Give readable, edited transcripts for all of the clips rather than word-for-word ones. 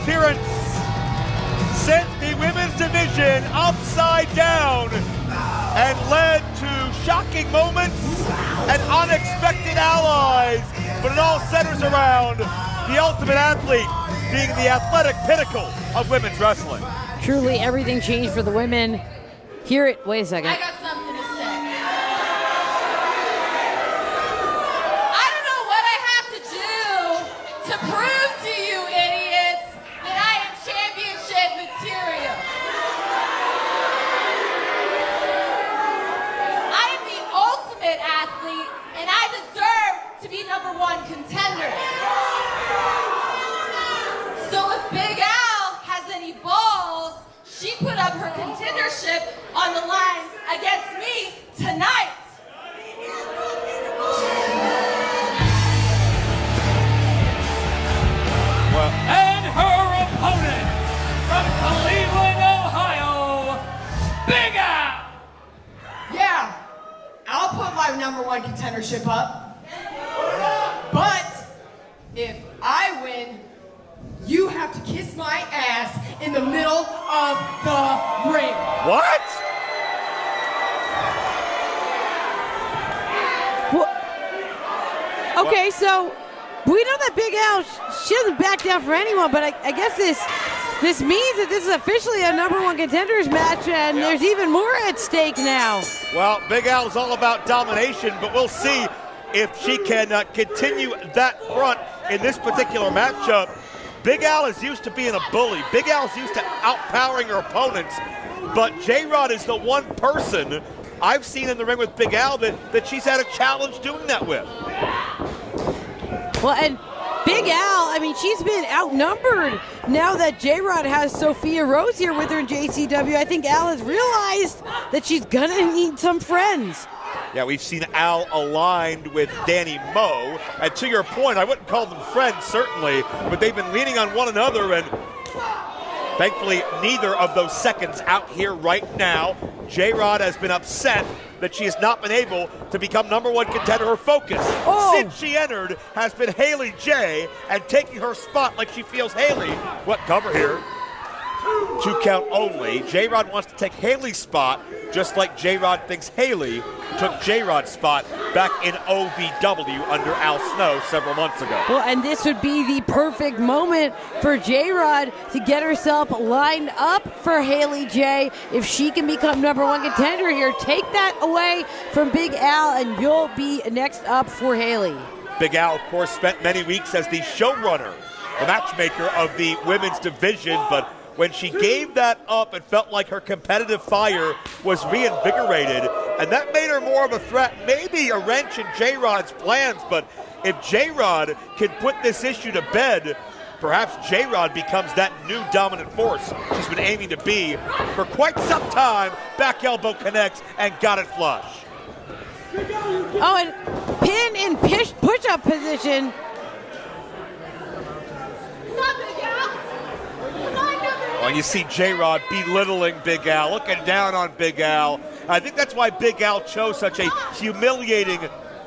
appearance sent the women's division upside down and led to shocking moments and unexpected allies, but it all centers around the Ultimate Athlete being the athletic pinnacle of women's wrestling. Truly, everything changed for the women. Hear it. Wait a second. I got something to say. I don't know what I have to do to prove to you idiots that I am championship material. I am the ultimate athlete, and I deserve to be #1 contender. So if Big Al has any balls, she put up her contendership on the line against me tonight. And her opponent from Cleveland, Ohio, Big Al. Yeah, I'll put my #1 contendership up. But if I win, you have to kiss my ass in the middle of the ring. What? Well, okay, so we know that Big Al, she doesn't back down for anyone, but I guess this means that this is officially a #1 contenders match, and there's even more at stake now. Well, Big Al is all about domination, but we'll see if she can continue that front in this particular matchup. Big Al is used to being a bully. Big Al's used to outpowering her opponents, but J-Rod is the one person I've seen in the ring with Big Al that she's had a challenge doing that with. Well, and Big Al, I mean, she's been outnumbered now that J-Rod has Sophia Rose here with her in JCW. I think Al has realized that she's gonna need some friends. Yeah, we've seen Al aligned with Danny Moe, and to your point, I wouldn't call them friends, certainly, but they've been leaning on one another, and thankfully, neither of those seconds out here right now. J-Rod has been upset that she has not been able to become #1 contender. Her focus since she entered has been Haley J, and taking her spot like she feels Haley. What cover here? 2 count only. J-Rod wants to take Haley's spot, just like J-Rod thinks Haley took J-Rod's spot back in OVW under Al Snow several months ago. Well, and this would be the perfect moment for J-Rod to get herself lined up for Haley J. If she can become #1 contender here, take that away from Big Al, and you'll be next up for Haley. Big Al, of course, spent many weeks as the showrunner, the matchmaker of the women's division, but when she gave that up, it felt like her competitive fire was reinvigorated, and that made her more of a threat, maybe a wrench in J-Rod's plans. But if J-Rod can put this issue to bed, perhaps J-Rod becomes that new dominant force she's been aiming to be for quite some time. Back elbow connects and got it flush. Oh, and pin in push-up position. Well, you see J-Rod belittling Big Al, looking down on Big Al. I think that's why Big Al chose such a humiliating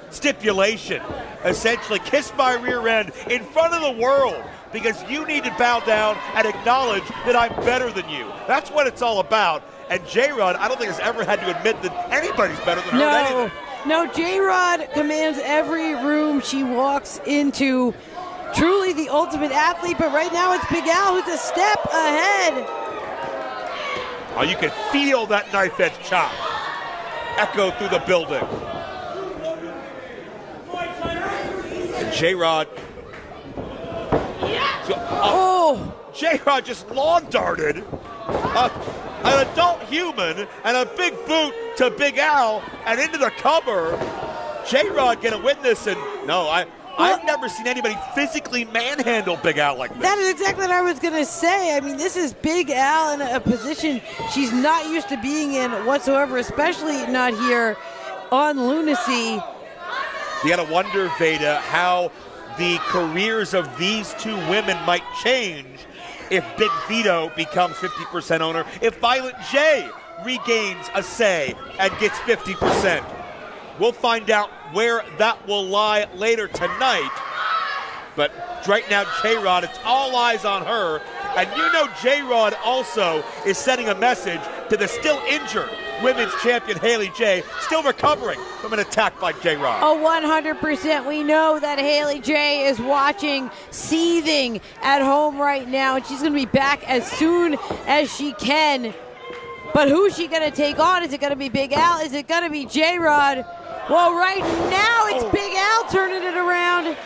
stipulation. Essentially, kiss my rear end in front of the world because you need to bow down and acknowledge that I'm better than you. That's what it's all about. And J-Rod, I don't think has ever had to admit that anybody's better than her. No, no, J-Rod commands every room she walks into. Truly the ultimate athlete, but right now it's Big Al who's a step ahead. Oh, you can feel that knife edge chop echo through the building. And J-Rod. J-Rod just lawn darted an adult human and a big boot to Big Al and into the cover. J-Rod gonna win this, and no, I've never seen anybody physically manhandle Big Al like this. That is exactly what I was going to say. I mean, this is Big Al in a position she's not used to being in whatsoever, especially not here on Lunacy. You got to wonder, Veda, how the careers of these two women might change if Big Vito becomes 50% owner, if Violent J regains a say and gets 50%. We'll find out where that will lie later tonight. But right now, J-Rod, it's all eyes on her. And you know J-Rod also is sending a message to the still injured women's champion Haley J, still recovering from an attack by J-Rod. Oh, 100%. We know that Haley J is watching, seething at home right now, and she's going to be back as soon as she can. But who's she going to take on? Is it going to be Big Al? Is it going to be J-Rod? Well, right now it's Big Al turning it around.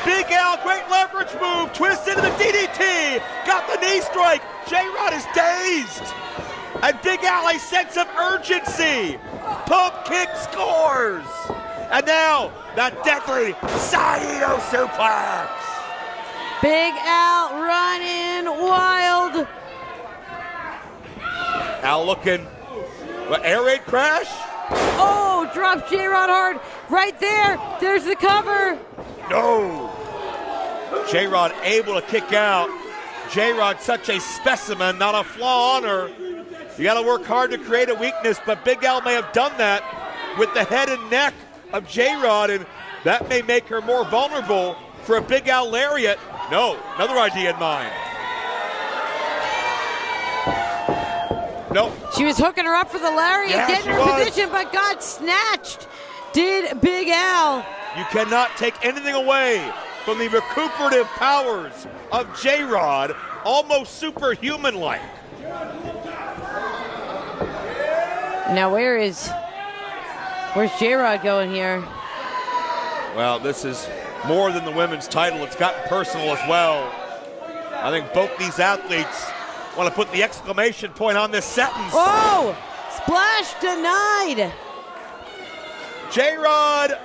Big Al, great leverage move, twist into the DDT, got the knee strike. J-Rod is dazed. And Big Al, a sense of urgency. Pump kick scores. And now, that deadly Saito suplex. Big Al running wild. Al looking, what, air raid crash? Oh, drops J-Rod hard. Right there, there's the cover. No. J-Rod able to kick out. J-Rod such a specimen, not a flaw on her. You got to work hard to create a weakness, but Big Al may have done that with the head and neck of J-Rod, and that may make her more vulnerable for a Big Al lariat. No, another idea in mind. Nope. She was hooking her up for the lariat, getting her was. position, but got snatched. Did Big Al. You cannot take anything away from the recuperative powers of J-Rod, almost superhuman-like. Now where's J-Rod going here? Well, this is more than the women's title. It's gotten personal as well. I think both these athletes want to put the exclamation point on this sentence. Oh! Splash denied. J-Rod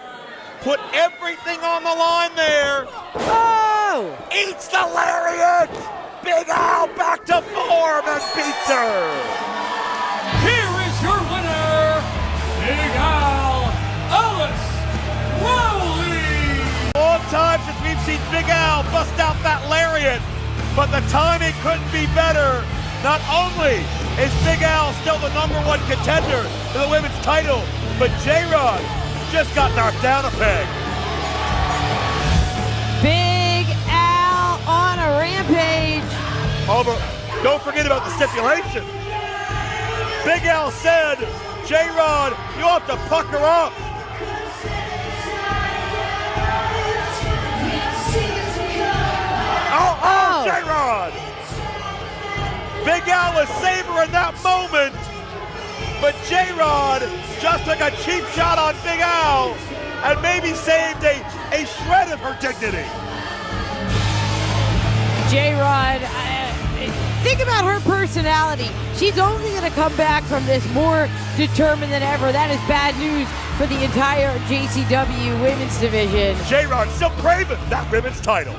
put everything on the line there. Oh! Eats the lariat. Big Al back to form and beats her. Here is your winner, Big Al, Alice Rowley. Long time since we've seen Big Al bust out that lariat, but the timing couldn't be better. Not only is Big Al still the #1 contender to the women's title, but J-Rod just got knocked down a peg. Big Al on a rampage. Oh, but don't forget about the stipulation. Big Al said, J-Rod, you have to pucker up. Oh, J-Rod. Big Al was savoring that moment, but J-Rod just took a cheap shot on Big Al and maybe saved a shred of her dignity. J-Rod, think about her personality. She's only going to come back from this more determined than ever. That is bad news for the entire JCW women's division. J-Rod still craving that women's title.